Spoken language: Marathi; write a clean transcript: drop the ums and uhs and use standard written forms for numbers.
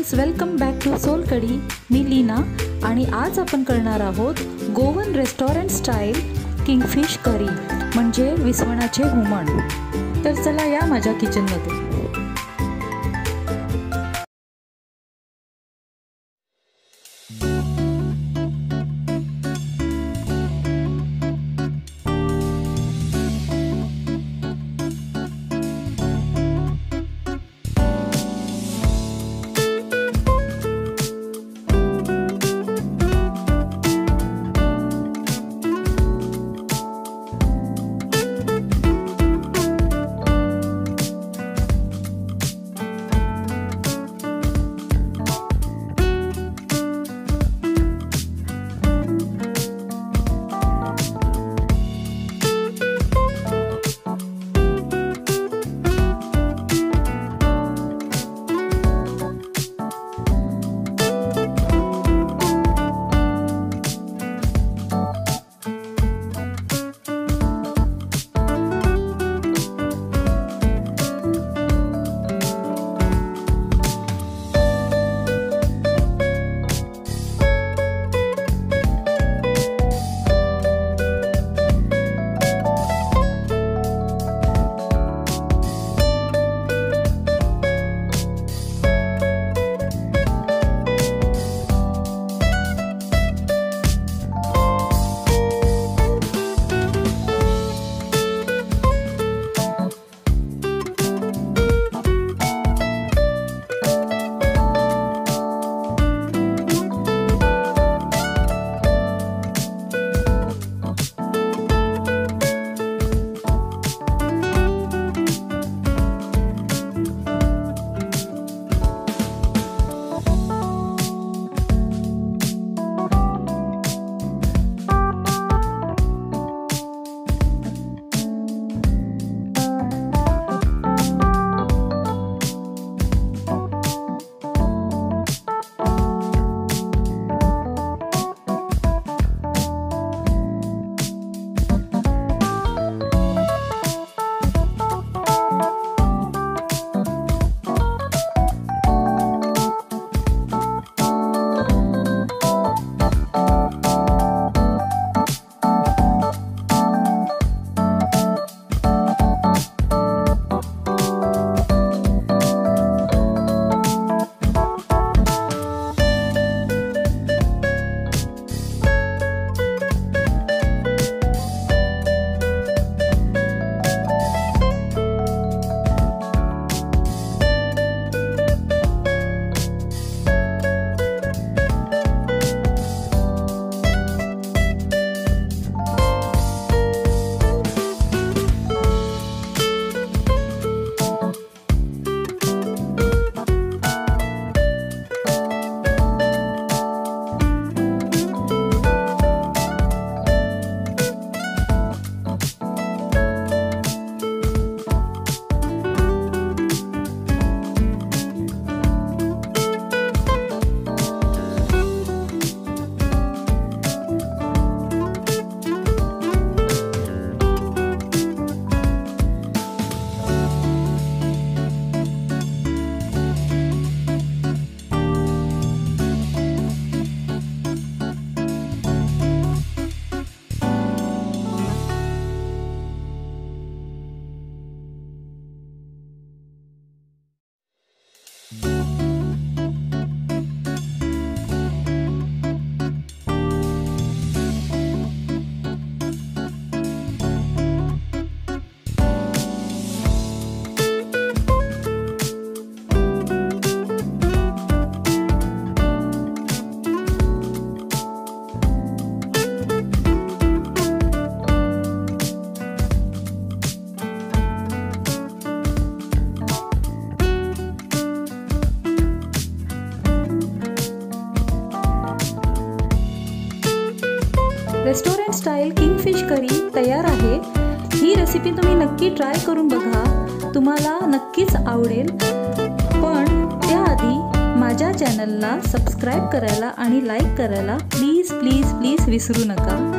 Friends, welcome back to Solkadhi. मी लीना आणि आज आपण करणार आहोत Goan restaurant style kingfish curry म्हणजे विसवणाचे हुमण। तर चला या माझ्या किचनमध्ये। रेस्टॉरंट स्टाईल किंगफिश करी तयार आहे। ही रेसिपी तुम्ही नक्की ट्राय करून बघा, तुम्हाला नक्कीच आवडेल। पण त्याआधी माझ्या चॅनलला सबस्क्राइब करायला आणि लाईक करायला प्लीज प्लीज प्लीज विसरू नका।